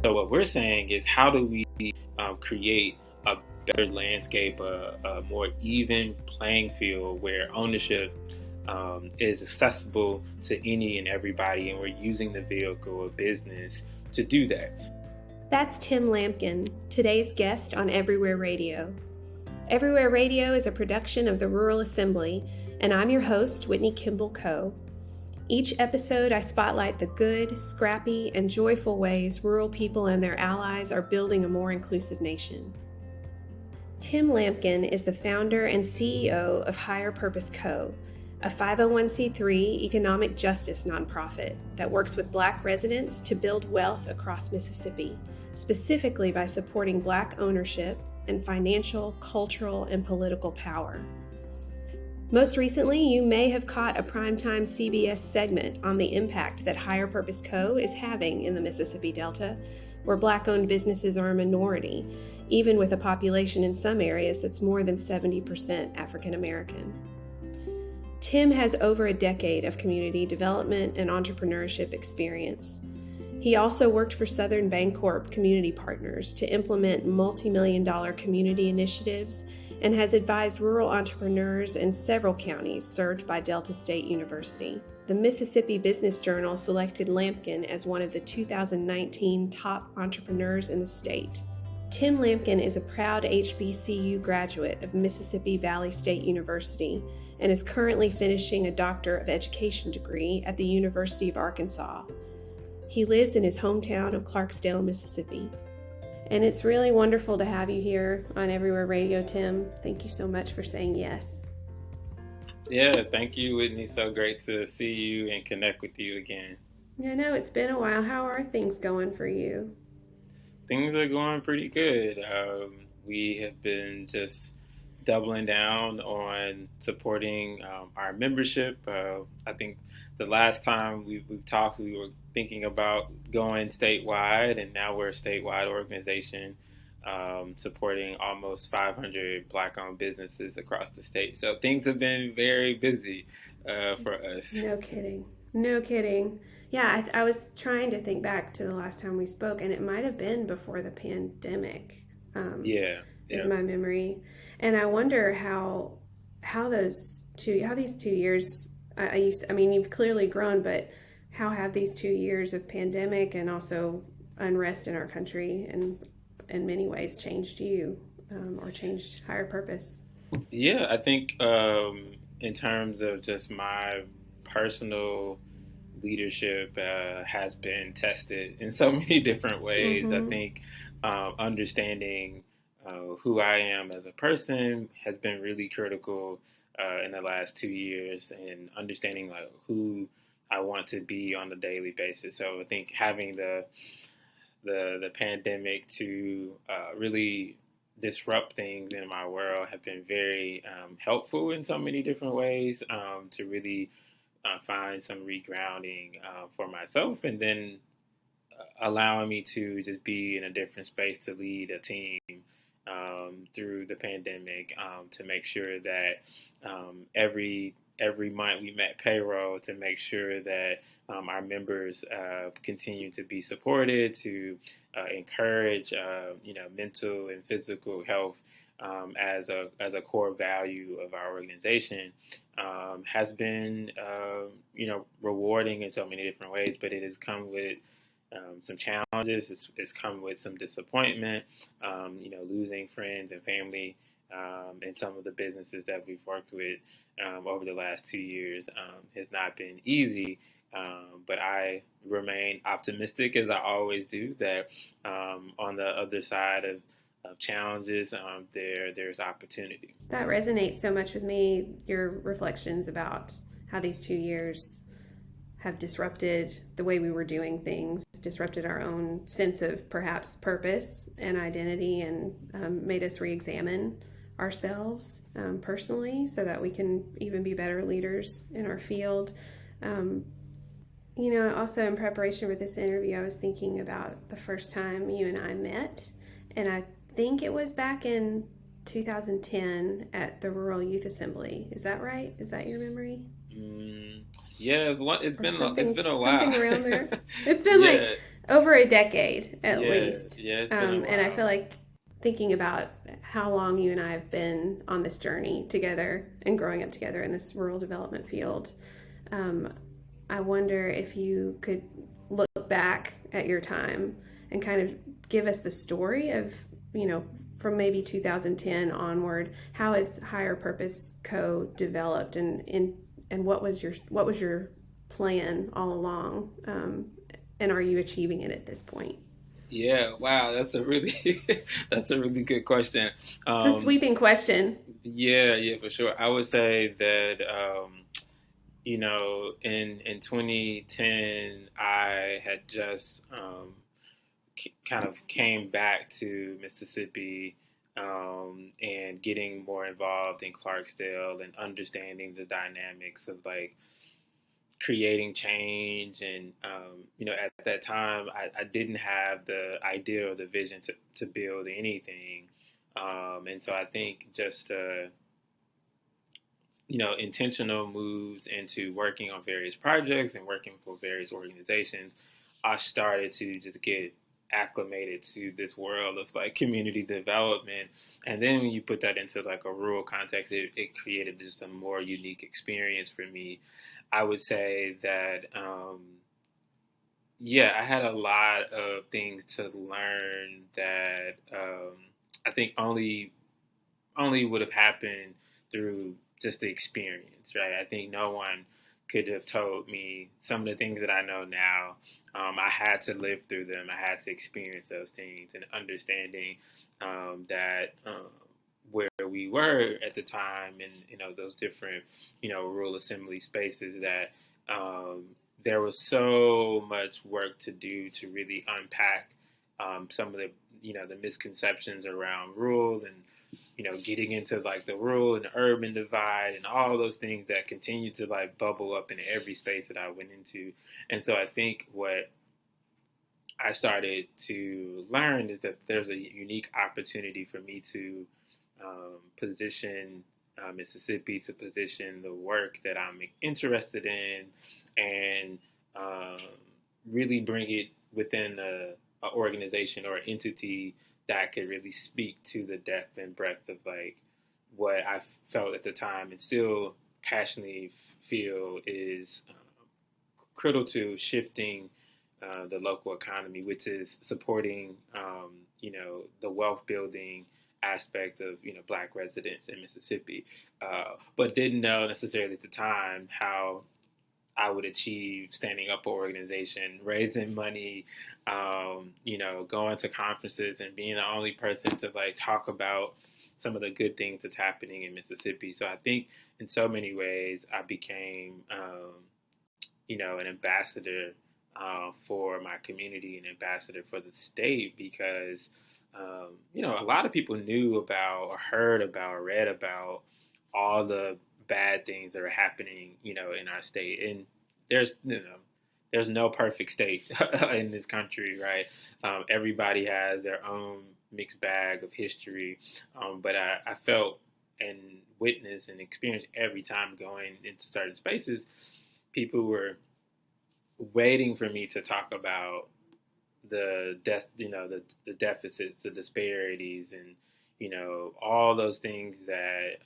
So what we're saying is, how do we create a better landscape, a more even playing field where ownership is accessible to any and everybody, and we're using the vehicle of business to do that. That's Tim Lampkin, today's guest on Everywhere Radio. Everywhere Radio is a production of the Rural Assembly, and I'm your host, Whitney Kimball Coe. Each episode, I spotlight the good, scrappy, and joyful ways rural people and their allies are building a more inclusive nation. Tim Lampkin is the founder and CEO of Higher Purpose Co., a 501c3 economic justice nonprofit that works with Black residents to build wealth across Mississippi, specifically by supporting Black ownership and financial, cultural, and political power. Most recently, you may have caught a primetime CBS segment on the impact that Higher Purpose Co. is having in the Mississippi Delta, where Black-owned businesses are a minority, even with a population in some areas that's more than 70% African American. Tim has over a decade of community development and entrepreneurship experience. He also worked for Southern Bancorp Community Partners to implement multimillion-dollar community initiatives and has advised rural entrepreneurs in several counties served by Delta State University. The Mississippi Business Journal selected Lampkin as one of the 2019 top entrepreneurs in the state. Tim Lampkin is a proud HBCU graduate of Mississippi Valley State University and is currently finishing a Doctor of Education degree at the University of Arkansas. He lives in his hometown of Clarksdale, Mississippi. And it's really wonderful to have you here on Everywhere Radio, Tim. Thank you so much for saying yes. Yeah, thank you, Whitney. So great to see you and connect with you again. I know, it's been a while. How are things going for you? Things are going pretty good. We have been just doubling down on supporting our membership. I think the last time we've talked, we were thinking about going statewide, and now we're a statewide organization supporting almost 500 Black-owned businesses across the state. So things have been very busy for us. No kidding. Yeah, I was trying to think back to the last time we spoke, and it might have been before the pandemic. Is my memory, and I wonder how these 2 years. I mean, you've clearly grown, but how have these 2 years of pandemic and also unrest in our country and in many ways changed you or changed Higher Purpose? Yeah, I think in terms of just my personal leadership has been tested in so many different ways. Mm-hmm. I think understanding who I am as a person has been really critical in the last 2 years, and understanding like who I want to be on a daily basis. So I think having the pandemic to really disrupt things in my world have been very helpful in so many different ways to really find some regrounding for myself, and then allowing me to just be in a different space to lead a team through the pandemic, to make sure that every month we met payroll to make sure that our members continue to be supported, to encourage mental and physical health as a core value of our organization, has been rewarding in so many different ways. But it has come with some challenges. It's come with some disappointment, losing friends and family in some of the businesses that we've worked with over the last 2 years. Has not been easy, but I remain optimistic, as I always do, that on the other side of challenges, there's opportunity. That resonates so much with me, your reflections about how these 2 years have disrupted the way we were doing things, disrupted our own sense of perhaps purpose and identity, and made us re-examine ourselves personally so that we can even be better leaders in our field. Also in preparation for this interview, I was thinking about the first time you and I met, and I think it was back in 2010 at the Rural Youth Assembly. Is that right? Is that your memory? Yeah, it's been a while. Something around there. It's been over a decade at Yeah, least. yeah, it's been a And I while. feel like thinking about how long you and I have been on this journey together and growing up together in this rural development field, um, I wonder if you could look back at your time and kind of give us the story of, you know, from maybe 2010 onward, how has Higher Purpose Co. developed, and what was your plan all along, and are you achieving it at this point? Yeah, wow, that's a really that's a really good question. It's a Um, sweeping question. yeah, yeah, for sure. I would say that in 2010, I had just kind of came back to Mississippi, and getting more involved in Clarksdale and understanding the dynamics of like creating change. And at that time, I didn't have the idea or the vision to build anything. And so I think just intentional moves into working on various projects and working for various organizations, I started to just get acclimated to this world of like community development. And then when you put that into like a rural context, it created just a more unique experience for me. I would say that, yeah, I had a lot of things to learn that I think only would have happened through just the experience, right? I think no one could have told me some of the things that I know now. I had to live through them. I had to experience those things, and understanding that where we were at the time, and those different rural assembly spaces, that um, there was so much work to do to really unpack some of the misconceptions around rural, and getting into like the rural and the urban divide and all those things that continue to like bubble up in every space that I went into. And so I think what I started to learn is that there's a unique opportunity for me to position Mississippi, to position the work that I'm interested in, and um, really bring it within a organization or entity that could really speak to the depth and breadth of like what I felt at the time and still passionately feel is critical to shifting the local economy, which is supporting, the wealth building aspect of Black residents in Mississippi, but didn't know necessarily at the time how I would achieve standing up an organization, raising money, going to conferences and being the only person to like talk about some of the good things that's happening in Mississippi. So I think in so many ways I became, an ambassador for my community, an ambassador for the state, because a lot of people knew about or heard about or read about all the bad things that are happening, in our state. And there's, there's no perfect state in this country, right? Everybody has their own mixed bag of history. But I felt and witnessed and experienced every time going into certain spaces, people were waiting for me to talk about the deficits, the disparities, and all those things that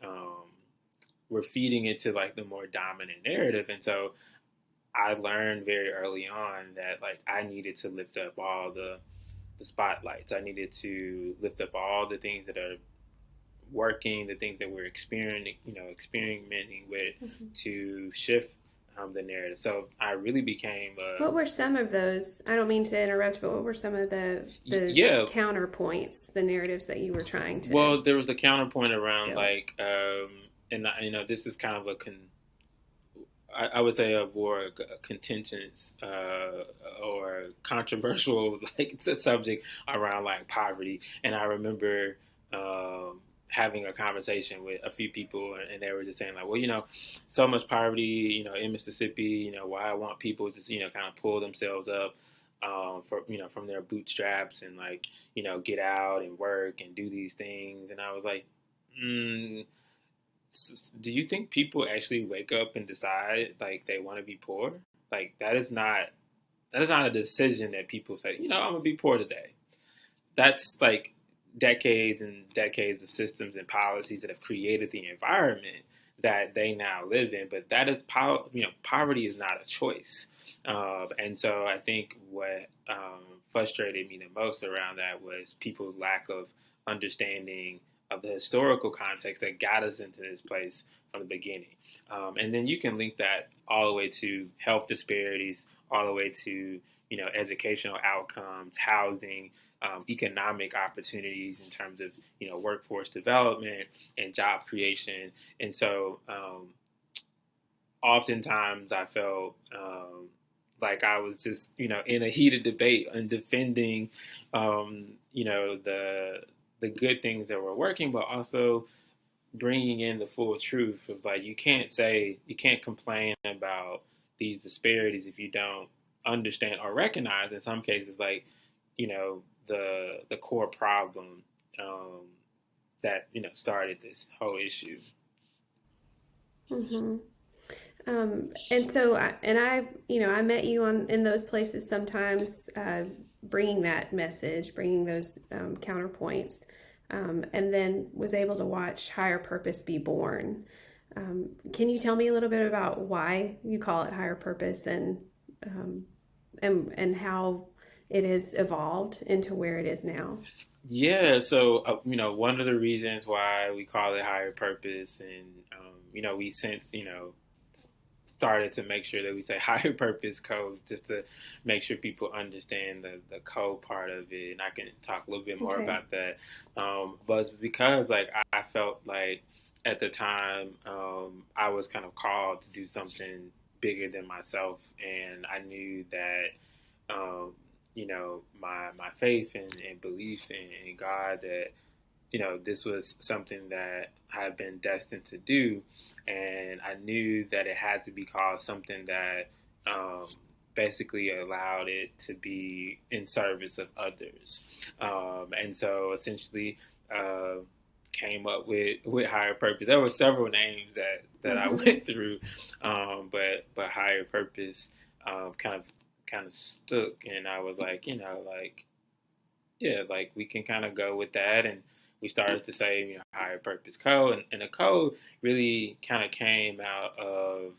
were feeding into like the more dominant narrative. And so I learned very early on that like I needed to lift up all the spotlights. I needed to lift up all the things that are working, the things that we're experimenting with, Mm-hmm. to shift the narrative. So I really became What were some of those? I don't mean to interrupt, but what were some of the yeah. counterpoints, the narratives that you were trying to Well, there was a counterpoint around build? like, and this is kind of I would say a more contentious or controversial like subject around like poverty. And I remember having a conversation with a few people, and they were just saying like, well, so much poverty, in Mississippi, why I want people to just kind of pull themselves up. From their bootstraps, and like, get out and work and do these things. And I was like, mm, do you think people actually wake up and decide like they want to be poor? Like that is not that's not a decision that people say, I'm going to be poor today. That's like decades and decades of systems and policies that have created the environment that they now live in. But that is, poverty is not a choice. And so I think what frustrated me the most around that was people's lack of understanding of the historical context that got us into this place from the beginning. And then you can link that all the way to health disparities, all the way to, educational outcomes, housing, economic opportunities in terms of, workforce development and job creation. And so oftentimes I felt like I was just, in a heated debate and defending, the good things that were working, but also bringing in the full truth of like, you can't complain about these disparities if you don't understand or recognize in some cases, like, the core problem that, started this whole issue. Mm-hmm. And so, I met you in those places sometimes, bringing that message, bringing those counterpoints, and then was able to watch Higher Purpose be born. Can you tell me a little bit about why you call it Higher Purpose and how it has evolved into where it is now? Yeah, so one of the reasons why we call it Higher Purpose, and we since started to make sure that we say Higher Purpose Code, just to make sure people understand the code part of it, and I can talk a little bit more about that. But because like I felt like at the time I was kind of called to do something bigger than myself, and I knew that my faith and belief in God, that this was something that I've been destined to do, and I knew that it had to be called something that basically allowed it to be in service of others, and so essentially came up with Higher Purpose. There were several names that I went through, but Higher Purpose kind of stuck, and I was like, like we can kind of go with that, and we started to say, Higher Purpose Code, and the code really kind of came out of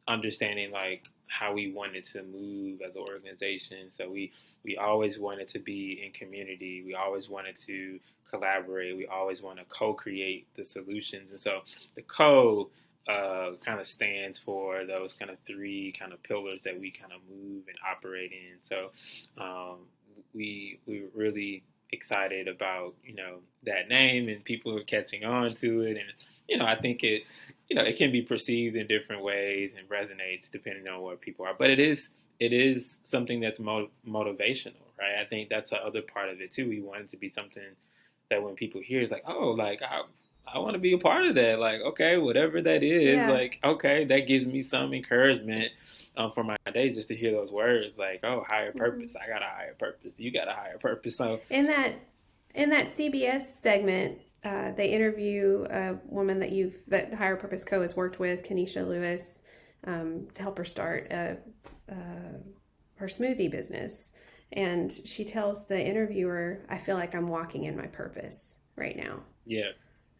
understanding like how we wanted to move as an organization. So we always wanted to be in community. We always wanted to collaborate. We always want to co-create the solutions. And so the code kind of stands for those kind of three kind of pillars that we kind of move and operate in. So we were really excited about that name, and people are catching on to it, and I think it can be perceived in different ways and resonates depending on where people are, but it is something that's motivational, right? I think that's the other part of it too. We want it to be something that when people hear, it's like, oh, like I want to be a part of that. Like, okay, whatever that is, like, okay, that gives me some encouragement for my day, just to hear those words, like, oh, higher purpose. I got a higher purpose. You got a higher purpose. So in that CBS segment, they interview a woman that Higher Purpose Co. has worked with, Kenesha Lewis, to help her start her smoothie business. And she tells the interviewer, I feel like I'm walking in my purpose right now. Yeah.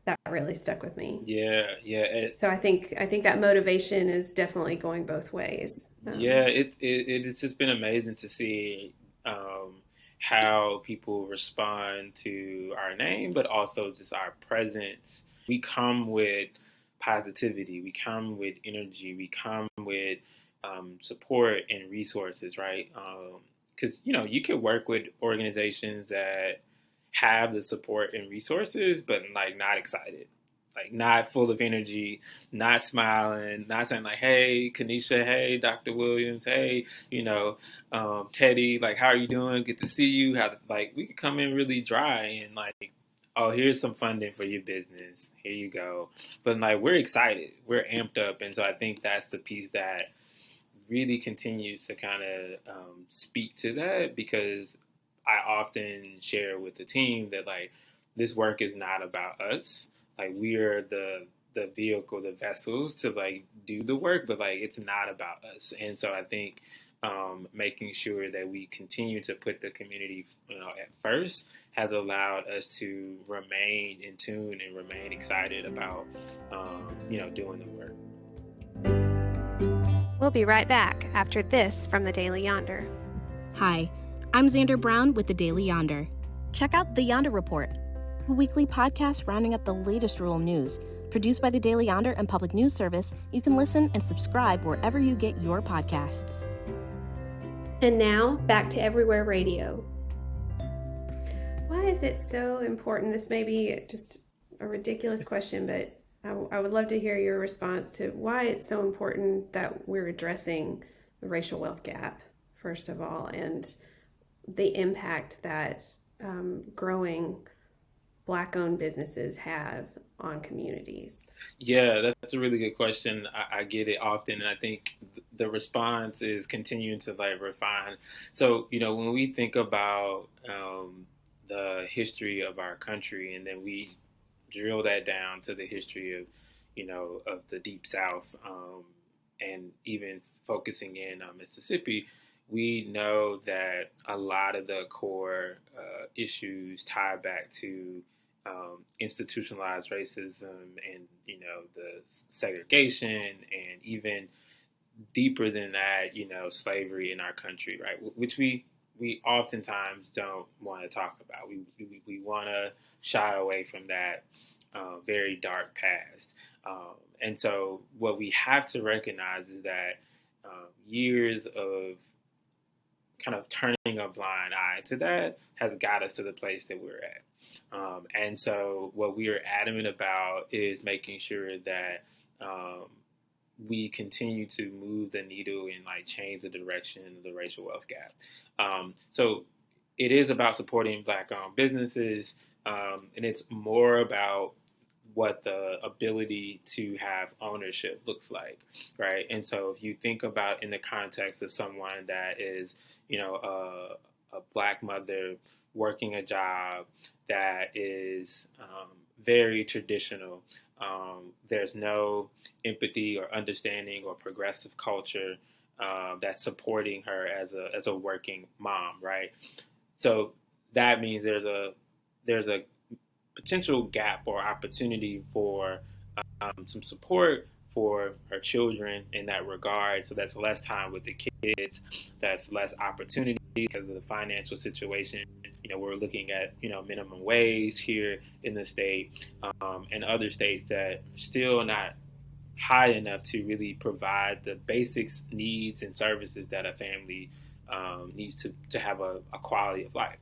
That really stuck with me. Yeah. So I think that motivation is definitely going both ways. It's just been amazing to see how people respond to our name, but also just our presence. We come with positivity. We come with energy. We come with support and resources, right? Because you can work with organizations that have the support and resources, but like not excited, like not full of energy, not smiling, not saying like, hey, Kenesha, hey, Dr. Williams, hey, Teddy, like, how are you doing? Good to see you. Like, we could come in really dry and like, oh, here's some funding for your business. Here you go. But like, we're excited, we're amped up. And so I think that's the piece that really continues to kind of speak to that, because I often share with the team that like, this work is not about us. Like, we are the vehicle, the vessels to like do the work, but like, it's not about us. And so I think making sure that we continue to put the community, at first, has allowed us to remain in tune and remain excited about, doing the work. We'll be right back after this from the Daily Yonder. Hi, I'm Xander Brown with the Daily Yonder. Check out the Yonder Report, a weekly podcast rounding up the latest rural news. Produced by the Daily Yonder and Public News Service, you can listen and subscribe wherever you get your podcasts. And now, back to Everywhere Radio. Why is it so important? This may be just a ridiculous question, but I would love to hear your response to why it's so important that we're addressing the racial wealth gap, first of all, and the impact that growing Black-owned businesses has on communities. Yeah, that's a really good question. I get it often, and I think the response is continuing to refine. So, when we think about the history of our country, and then we drill that down to the history of, of the Deep South, and even focusing in on Mississippi, we know that a lot of the core issues tie back to institutionalized racism and, the segregation, and even deeper than that, slavery in our country, right? Which we oftentimes don't want to talk about. We want to shy away from that very dark past. And so what we have to recognize is that years of kind of turning a blind eye to that has got us to the place that we're at. And so what we are adamant about is making sure that we continue to move the needle and change the direction of the racial wealth gap. So it is about supporting Black-owned businesses, and it's more about what the ability to have ownership looks like, right? And so if you think about in the context of someone that is, a Black mother working a job that is very traditional, there's no empathy or understanding or progressive culture that's supporting her as a working mom, right? So that means there's a potential gap or opportunity for some support for her children in that regard. So that's less time with the kids, that's less opportunity because of the financial situation. We're looking at, minimum wage here in the state, and other states that are still not high enough to really provide the basics, needs, and services that a family needs to have a quality of life.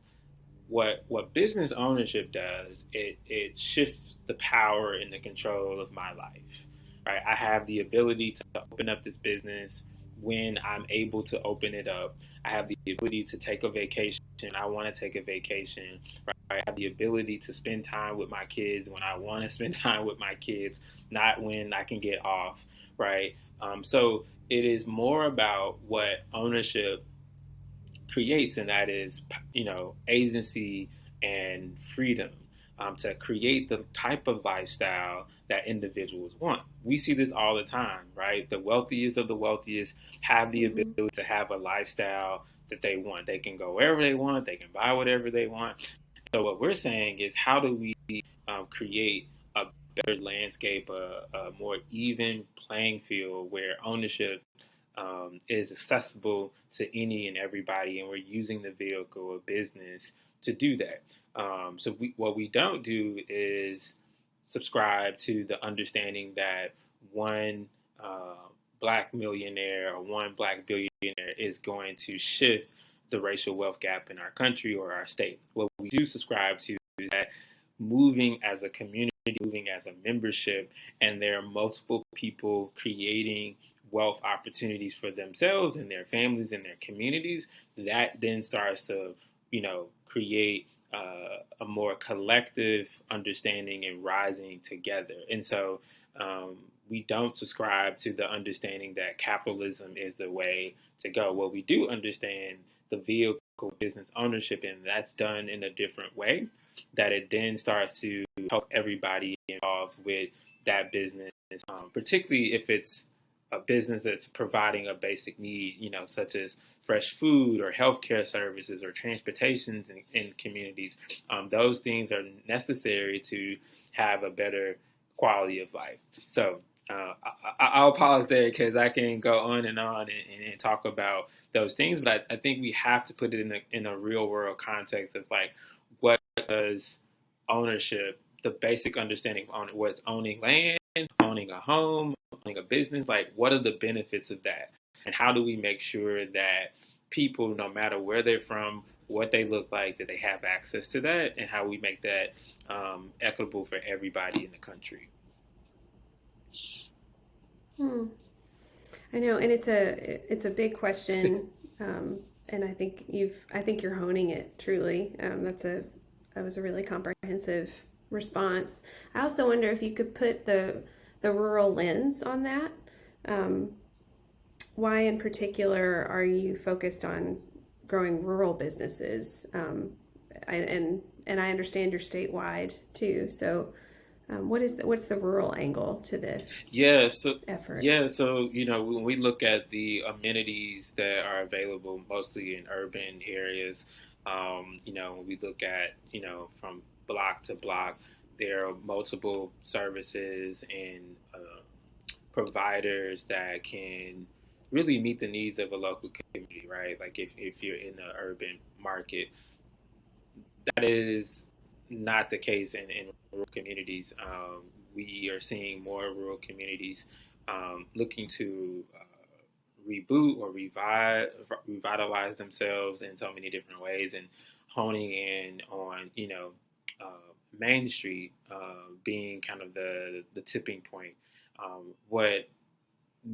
What business ownership does, it shifts the power and the control of my life, right? I have the ability to open up this business when I'm able to open it up. I have the ability to take a vacation. I want to take a vacation, right? I have the ability to spend time with my kids when I want to spend time with my kids, not when I can get off, right? So it is more about what ownership creates, and that is, agency and freedom to create the type of lifestyle that individuals want. We see this all the time, right? The wealthiest of the wealthiest have the ability to have a lifestyle that they want. They can go wherever they want. They can buy whatever they want. So what we're saying is, how do we create a better landscape, a more even playing field where ownership is accessible to any and everybody, and we're using the vehicle of business to do that. So what we don't do is subscribe to the understanding that one Black millionaire or one Black billionaire is going to shift the racial wealth gap in our country or our state. What we do subscribe to is that moving as a community, moving as a membership, and there are multiple people creating wealth opportunities for themselves and their families and their communities, that then starts to, create a more collective understanding and rising together. And so we don't subscribe to the understanding that capitalism is the way to go. Well, we do understand the vehicle business ownership, and that's done in a different way, that it then starts to help everybody involved with that business, particularly if it's a business that's providing a basic need, such as fresh food or healthcare services or transportations in communities. Those things are necessary to have a better quality of life. So I'll pause there because I can go on and talk about those things, but I think we have to put it in a real world context of like, what does ownership, the basic understanding of what's owning land, owning a home, owning a business, like what are the benefits of that? And how do we make sure that people, no matter where they're from, what they look like, that they have access to that, and how we make that equitable for everybody in the country? I know, and it's a big question, and I think you're honing it truly. That was a really comprehensive response. I also wonder if you could put the rural lens on that. Why in particular are you focused on growing rural businesses? And I understand you're statewide too. So what's the rural angle to this effort? Yeah, so when we look at the amenities that are available mostly in urban areas, when we look at from block to block, there are multiple services and providers that can really meet the needs of a local community, right? Like if you're in the urban market, that is not the case in rural communities. We are seeing more rural communities looking to reboot or revitalize themselves in so many different ways, and honing in on Main Street being kind of the tipping point. What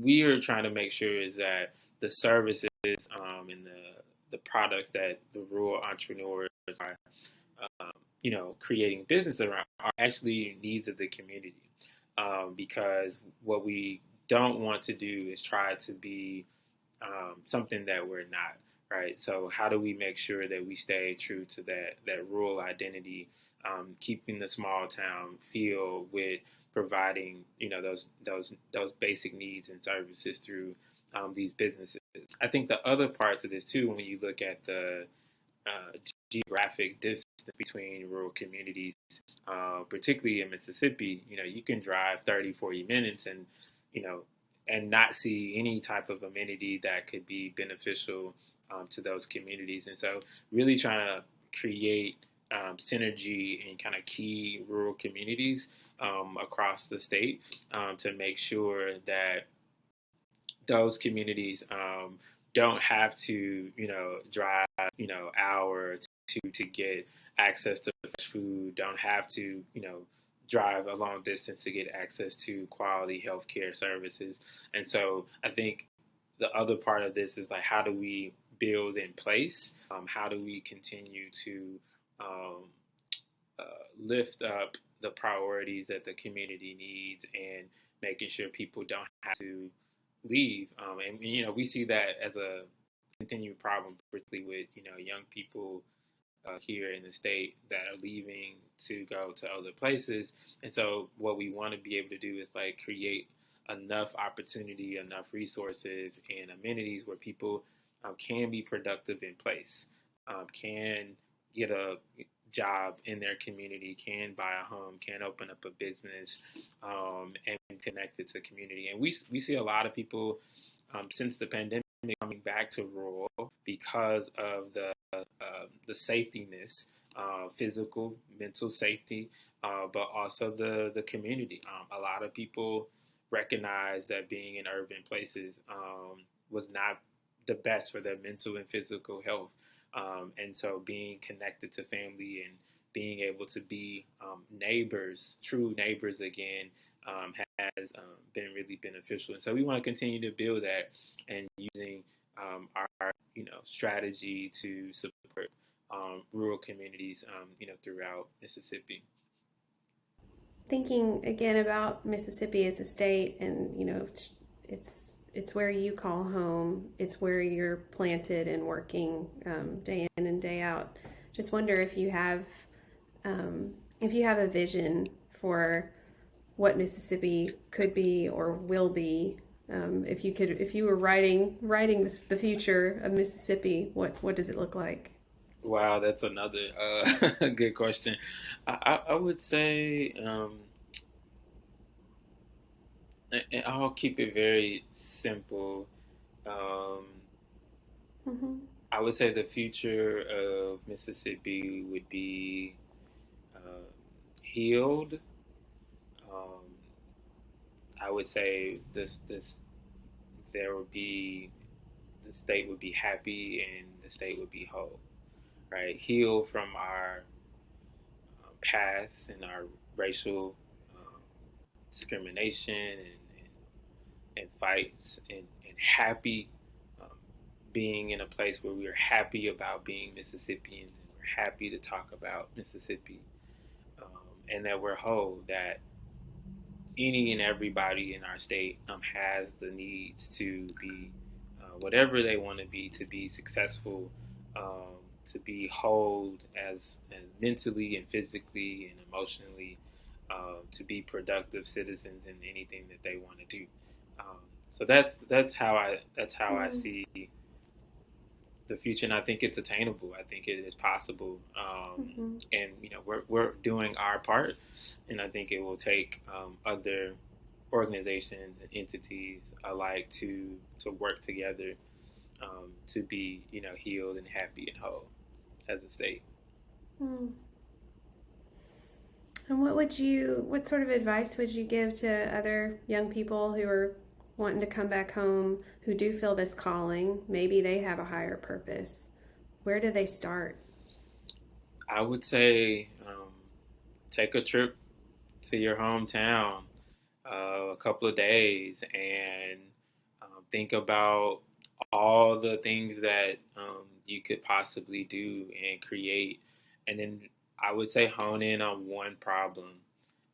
we are trying to make sure is that the services and the products that the rural entrepreneurs are creating business around are actually needs of the community, because what we don't want to do is try to be something that we're not, right? So how do we make sure that we stay true to that rural identity, keeping the small town feel with providing those basic needs and services through these businesses. I think the other parts of this too, when you look at the geographic distance between rural communities, particularly in Mississippi, you can drive 30, 40 minutes and not see any type of amenity that could be beneficial to those communities. And so really trying to create synergy in kind of key rural communities across the state to make sure that those communities don't have to, drive, hour to get access to fresh food, don't have to, drive a long distance to get access to quality healthcare services. And so I think the other part of this is like, how do we build in place? How do we continue to lift up the priorities that the community needs, and making sure people don't have to leave? And we see that as a continued problem, particularly with young people here in the state that are leaving to go to other places. And so what we want to be able to do is like create enough opportunity, enough resources and amenities where people can be productive in place, can get a job in their community, can buy a home, can open up a business, and connect it to community. And we see a lot of people since the pandemic coming back to rural because of the safetyness, physical, mental safety, but also the community. A lot of people recognize that being in urban places was not the best for their mental and physical health. And so being connected to family and being able to be neighbors, true neighbors again, has been really beneficial. And so we want to continue to build that, and using our strategy to support rural communities throughout Mississippi. Thinking again about Mississippi as a state, and it's where you call home. It's where you're planted and working day in and day out. Just wonder if you have a vision for what Mississippi could be or will be If you were writing the future of Mississippi, what does it look like? Wow, that's another good question. I would say I'll keep it very simple. Um, Mm-hmm. I would say the future of Mississippi would be healed. Um, I would say this there would be the state would be happy and the state would be whole, right? Healed from our past and our racial um, discrimination and fights and happy um, being in a place where we're happy about being Mississippians and we're happy to talk about Mississippi um, and that we're whole, that any and everybody in our state has the needs to be whatever they want to be successful, to be whole as mentally and physically and emotionally, to be productive citizens in anything that they want to do. Um, so that's how I see the future, and I think it's attainable. I think it is possible, and we're doing our part, and I think it will take other organizations and entities alike to work together to be healed and happy and whole as a state. Mm. And what sort of advice would you give to other young people who are wanting to come back home, who do feel this calling? Maybe they have a higher purpose. Where do they start? I would say take a trip to your hometown, a couple of days, and think about all the things that you could possibly do and create. And then I would say hone in on one problem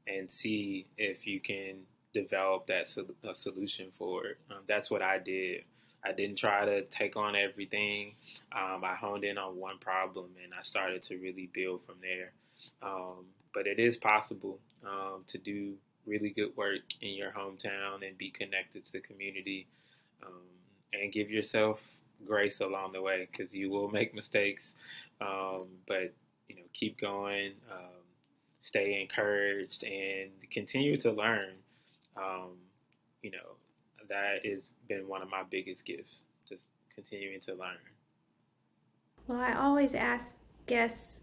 and see if you can develop a solution for it. That's what I did. I didn't try to take on everything. I honed in on one problem and I started to really build from there. But it is possible to do really good work in your hometown and be connected to the community, and give yourself grace along the way, because you will make mistakes. But keep going, stay encouraged, and continue to learn. That has been one of my biggest gifts, just continuing to learn. Well, I always ask guests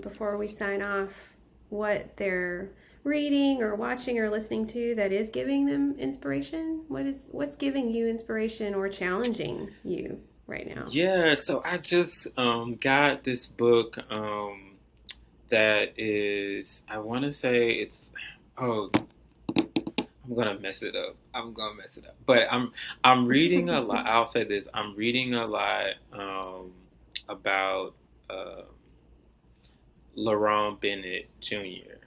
before we sign off what they're reading or watching or listening to that is giving them inspiration. What's giving you inspiration or challenging you right now? Yeah, so I just got this book that is, I want to say it's, I'm gonna mess it up. But I'm reading a lot. I'll say this: I'm reading a lot about Lerone Bennett Jr.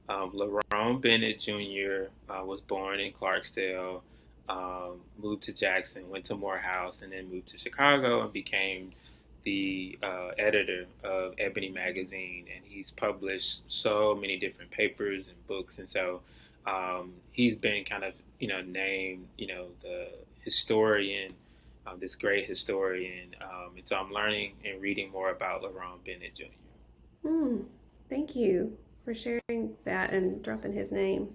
Lerone Bennett Jr. Was born in Clarksdale, moved to Jackson, went to Morehouse, and then moved to Chicago and became the editor of Ebony magazine. And he's published so many different papers and books, and so he's been kind of named the historian, this great historian. And so I'm learning and reading more about Lerone Bennett Jr. Thank you for sharing that and dropping his name.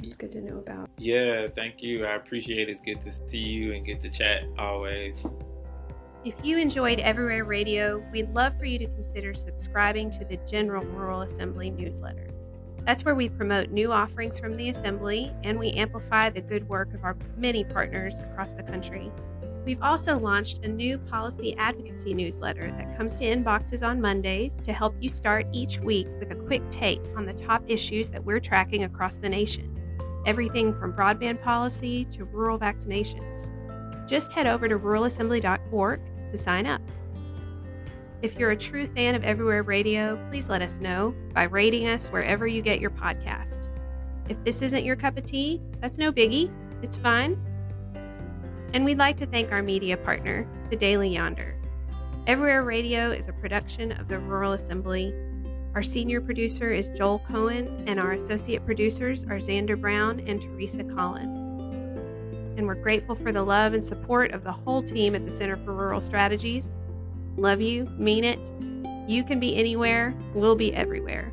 It's good to know about. Yeah, thank you. I appreciate it. Good to see you and good to chat always. If you enjoyed Everywhere Radio, we'd love for you to consider subscribing to the General Rural Assembly newsletter. That's where we promote new offerings from the Assembly and we amplify the good work of our many partners across the country. We've also launched a new policy advocacy newsletter that comes to inboxes on Mondays to help you start each week with a quick take on the top issues that we're tracking across the nation. Everything from broadband policy to rural vaccinations. Just head over to ruralassembly.org to sign up. If you're a true fan of Everywhere Radio, please let us know by rating us wherever you get your podcast. If this isn't your cup of tea, that's no biggie. It's fine. And we'd like to thank our media partner, the Daily Yonder. Everywhere Radio is a production of the Rural Assembly. Our senior producer is Joel Cohen, and our associate producers are Xander Brown and Teresa Collins. And we're grateful for the love and support of the whole team at the Center for Rural Strategies. Love you, mean it. You can be anywhere, we'll be everywhere.